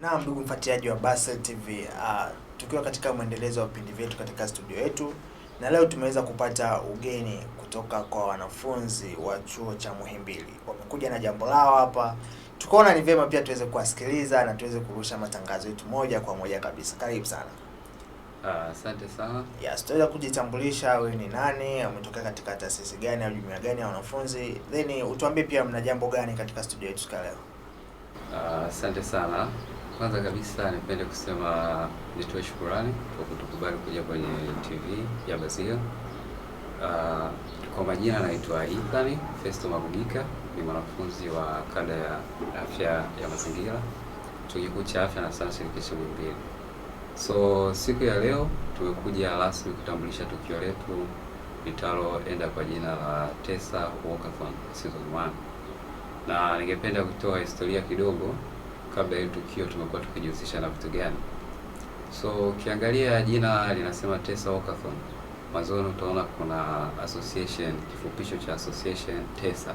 Naam, ndugu mfuatiliaji wa Basel TV, tukiwa katika mwendelezo wa vipindi vyetu katika studio yetu, na leo tumeweza kupata ugeni kutoka kwa wanafunzi wa chuo cha Muhimbili. Wamekuja na jambo lao hapa, tukaona ni vyema pia tuweze kuwasikiliza na tuweze kurusha matangazo yetu moja kwa moja kabisa. Karibu sana. Asante sana. Yes, tutaweza kujitambulisha, wewe ni nani, umetokea katika taasisi gani au jumuiya gani ya wanafunzi, then utuambie pia mna jambo gani katika studio yetu leo. Asante sana. Kwanza kabisa nipende kusema nitoe shukurani kwa kutukubali kuja kwenye TV ya Basel. Kwa majina naitwa Ethan Festo Magugika, ni mwanafunzi wa kada ya afya ya mazingira, chuo kikuu cha afya na sayansi shirikishi Muhimbili. So siku ya leo tumekuja rasmi kutambulisha tukio letu litaloenda kwa jina la TESA Walkathon Season 1. Na ningependa kutoa historia kidogo kabla ya tukio tumekuwa tukijihusisha na vitu gani. So ukiangalia jina linasema TESA Walkathon, mwanzoni utaona kuna association, kifupisho cha association TESA.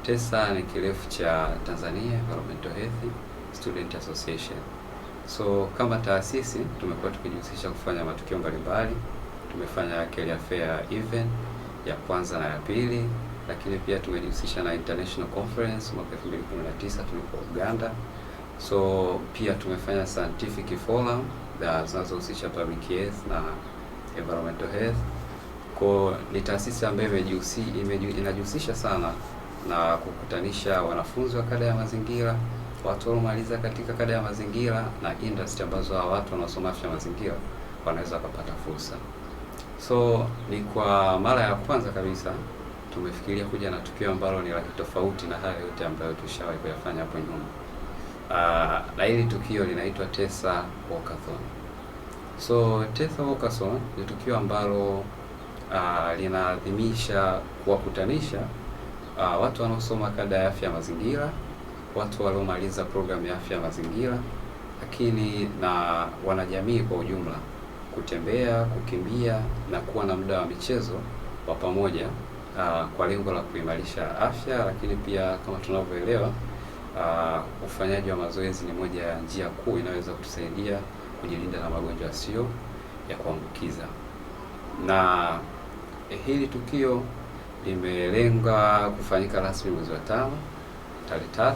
TESA ni kirefu cha Tanzania Environmental Health Student Association. So kama taasisi tumekuwa tukijihusisha kufanya matukio mbalimbali. Tumefanya career fair event ya kwanza na ya pili, lakini pia tumejihusisha na international conference mwaka 2019 tulipo Uganda. So pia tumefanya scientific forum zinazohusisha public health na environmental health. Kwa ni taasisi ambayo inajihusisha sana na kukutanisha wanafunzi wa kada ya mazingira, watu waliomaliza katika kada ya mazingira na industry ambazo watu wanaosoma afya ya mazingira wanaweza kupata fursa. So ni kwa mara ya kwanza kabisa tumefikiria kuja na tukio ambalo ni la tofauti na haya yote ambayo tushawahi kuyafanya hapo nyuma. Na hili tukio linaitwa TESA Walkathon. So TESA Walkathon ni tukio ambalo linaadhimisha kuwakutanisha watu wanaosoma kada ya afya ya mazingira, watu waliomaliza programu ya afya ya mazingira, lakini na wanajamii kwa ujumla, kutembea, kukimbia na kuwa na muda wa michezo wa pamoja kwa lengo la kuimarisha afya, lakini pia kama tunavyoelewa ufanyaji wa mazoezi ni moja ya njia kuu inaweza kutusaidia kujilinda na magonjwa yasiyo ya kuambukiza. Na hili tukio limelenga kufanyika rasmi mwezi wa 5 tarehe 3,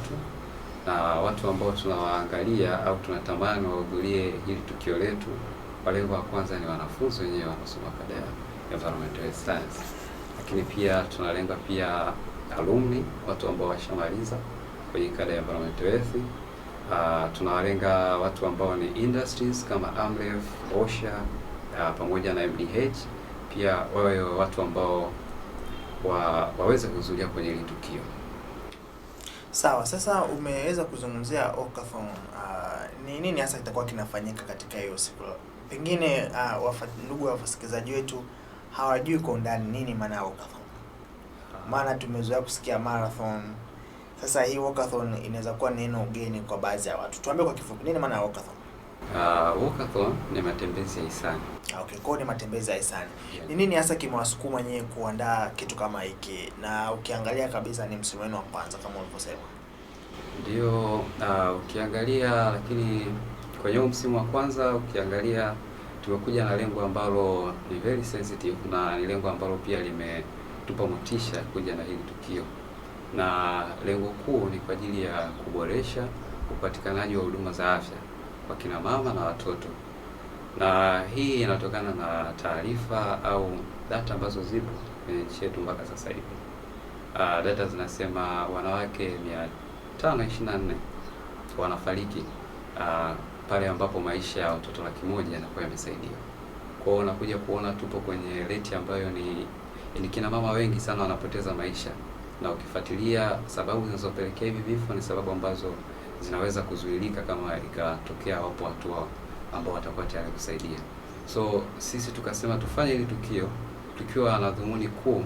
na watu ambao tunawaangalia au tunatamani wahudhurie hili tukio letu, kwa lengo la kwanza ni wanafunzi wenyewe wanaosoma kada ya environmental science, lakini pia tunalenga pia alumni, watu ambao washamaliza kwenye kada ya environmental health. Tunawalenga watu ambao ni industries kama Amref, OSHA pamoja na MDH, pia wawe watu ambao waweze kuhudhuria kwenye hili tukio. Sawa, sasa umeweza kuzungumzia Walkathon. Ni nini hasa kitakuwa kinafanyika katika hiyo siku? Pengine ndugu wasikilizaji wetu hawajui kwa undani nini maana ya Walkathon. Maana tumezoea kusikia marathon. Sasa hii Walkathon inaweza kuwa neno ugeni kwa baadhi ya watu. Tuambie kwa kifupi nini maana ya Walkathon? Walkathon ni matembezi ya hisani. Okay, kwa ni matembezi ya hisani. Ni nini hasa kimewasukuma nyewe kuandaa kitu kama hiki? Na ukiangalia kabisa ni msimu wenu wa kwanza kama ulivyosema. Ndio, ukiangalia, lakini kwenye msimu wa kwanza ukiangalia tumekuja na lengo ambalo ni very sensitive, na ni lengo ambalo pia limetupa motisha kuja na hili tukio. Na lengo kuu ni kwa ajili ya kuboresha upatikanaji wa huduma za afya kwa kina mama na watoto. Na hii inatokana na taarifa au data ambazo zipo kwenye nchi yetu mpaka sasa hivi. Data zinasema wanawake 524 wanafariki pale ambapo maisha ya watoto 100,000 yanakuwa yamesaidiwa. Kwa hiyo unakuja kuona tupo kwenye rate ambayo ni kina mama wengi sana wanapoteza maisha, na ukifuatilia sababu zinazopelekea hivi vifo ni sababu ambazo zinaweza kuzuilika kama ikatokea wapo watu ambao watakuwa tayari kusaidia. So sisi tukasema tufanye hili tukio tukiwa na dhumuni kuu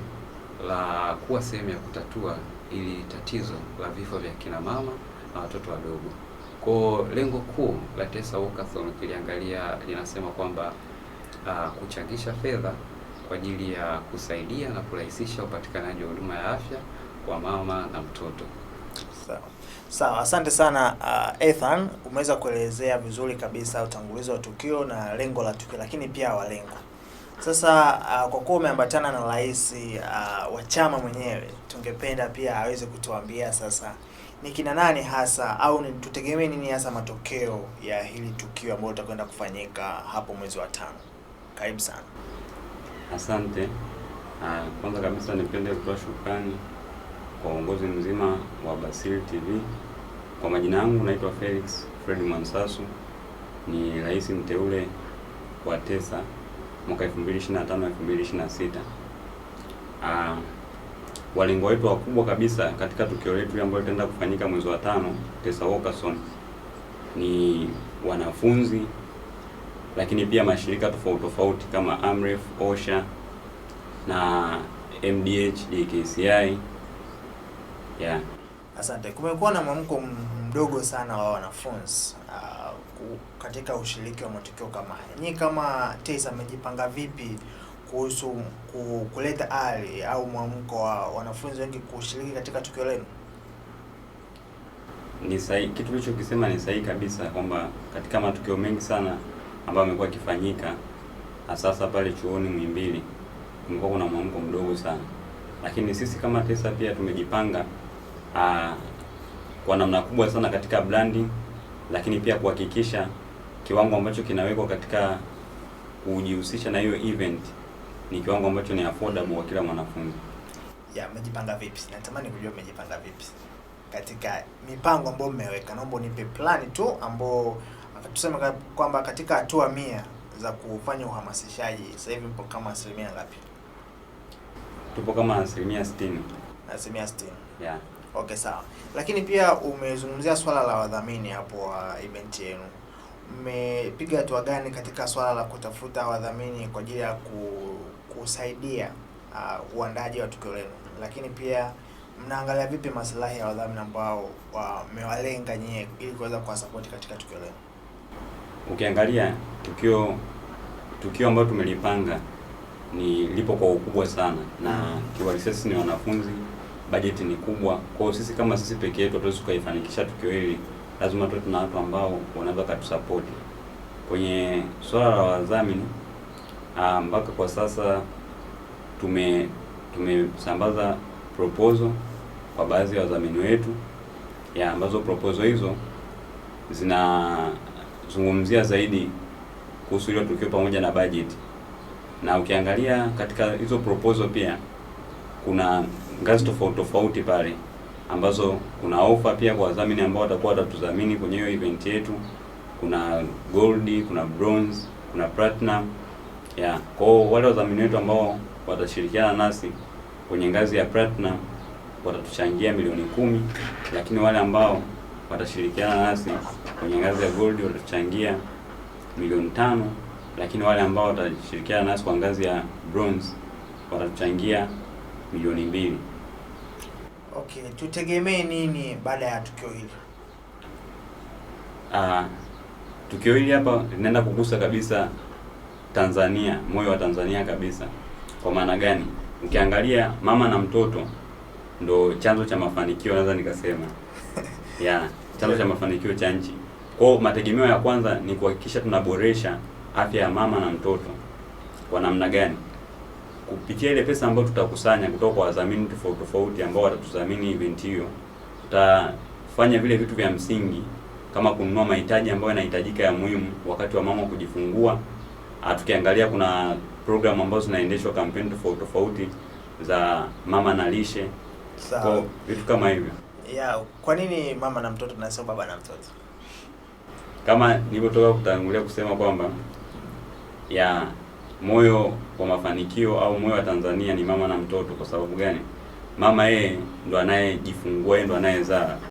la kuwa sehemu ya kutatua ili tatizo la vifo vya kina mama na watoto wadogo. Kwa lengo kuu la TESA Walkathon kiliangalia linasema kwamba kuchangisha fedha kwa ajili ya kusaidia na kurahisisha upatikanaji wa huduma ya afya kwa mama na mtoto. Sawa. Sawa, asante sana Ethan, umeweza kuelezea vizuri kabisa utangulizi wa tukio na lengo la tukio, lakini pia walengwa. Sasa kwa kuwa umeambatana na rais wa chama mwenyewe, tungependa pia aweze kutuambia sasa ni kina nani hasa au tutegemee nini hasa matokeo ya hili tukio ambalo litakwenda kufanyika hapo mwezi wa 5. Karibu sana. Asante. Kwanza kabisa nipende kutoa shukrani kwa uongozi mzima wa Basil TV. Kwa majina yangu naitwa Felix Fred Mwansasu, ni rais mteule wa TESA mwaka 2025-2026. Walengwa wetu wakubwa kabisa katika tukio letu ambalo litaenda kufanyika mwezi wa 5 TESA Walkathon ni wanafunzi, lakini pia mashirika tofauti tofauti kama Amref, OSHA na MDH, DKCI. Yeah. Asante. Kumekuwa na mwamko mdogo sana wa wanafunzi katika ushiriki wa matukio kama haya. Nyinyi kama TESA mmejipanga vipi kuhusu kuleta hali au mwamko wa wanafunzi wengi kushiriki katika tukio lenu? Ni sahihi, kitu ulichokisema ni sahihi kabisa, kwamba katika matukio mengi sana ambayo yamekuwa yakifanyika hasa pale chuoni Muhimbili kumekuwa kuna mwamko mdogo sana, lakini sisi kama TESA pia tumejipanga kwa namna kubwa sana katika branding, lakini pia kuhakikisha kiwango ambacho kinawekwa katika kujihusisha na hiyo event ni kiwango ambacho ni affordable kwa kila mwanafunzi. Mmejipanga vipi? Natamani kujua mmejipanga vipi katika mipango ambayo mmeweka. Naomba nipe plani tu ambao tuseme kwamba katika hatua 100 za kufanya uhamasishaji sasa hivi mpo kama asilimia ngapi? Tupo kama asilimia 60. Asilimia 60. Yeah. Okay, sawa. Lakini pia umezungumzia swala la wadhamini hapo wa event yenu. Mmepiga hatua gani katika swala la kutafuta wadhamini kwa ajili ya kusaidia uandaji wa tukio lenu? Lakini pia mnaangalia vipi maslahi ya wadhamini ambao wamewalenga nyie ili kuweza kuwasupport katika tukio lenu? Ukiangalia tukio ambalo tumelipanga ni lipo kwa ukubwa sana, na kiuhalisia sisi ni wanafunzi, bajeti ni kubwa. Kwa hiyo sisi kama sisi pekee yetu hatuwezi kuifanikisha tukio hili, lazima tuwe tuna watu ambao wanaweza kutusupport. Kwenye swala la wadhamini, mpaka kwa sasa tumesambaza proposal kwa baadhi ya wadhamini wetu, ambazo proposal hizo zinazungumzia zaidi kuhusu hilo tukio pamoja na budget. Na ukiangalia katika hizo proposal pia kuna ngazi tofauti pale ambazo kuna offer pia kwa wadhamini ambao watakuwa watatudhamini kwenye hiyo event yetu. Kuna gold, kuna bronze, kuna platinum. Kwa wale wadhamini wetu ambao watashirikiana nasi kwenye ngazi ya platinum watatuchangia milioni 10, lakini wale ambao watashirikiana nasi kwenye ngazi ya gold watatuchangia milioni 5, lakini wale ambao watashirikiana nasi kwa ngazi ya bronze watatuchangia milioni 2. Okay, tutegemee nini baada ya tukio hili? Tukio hili hapa linaenda kugusa kabisa Tanzania, moyo wa Tanzania kabisa. Kwa maana gani? Ukiangalia mama na mtoto ndo chanzo cha mafanikio, naweza nikasema chanzo cha mafanikio cha nchi. Kwa mategemeo ya kwanza ni kuhakikisha tunaboresha afya ya mama na mtoto. Kwa namna gani? Kupitia ile pesa ambayo tutakusanya kutoka kwa wadhamini tofauti ambao watatudhamini event hiyo, tutafanya vile vitu vya msingi kama kununua mahitaji ambayo yanahitajika ya muhimu wakati wa mama kujifungua. Tukiangalia kuna program ambazo zinaendeshwa, kampeni tofauti za mama na lishe. Kwa vitu kama hivyo. Kwa nini mama na mtoto na sio baba na mtoto? Kama nilivyotoka kutangulia kusema kwamba moyo wa mafanikio au moyo wa Tanzania ni mama na mtoto. Kwa sababu gani? Mama yeye ndo anayejifungua, yeye ndo anayezaa.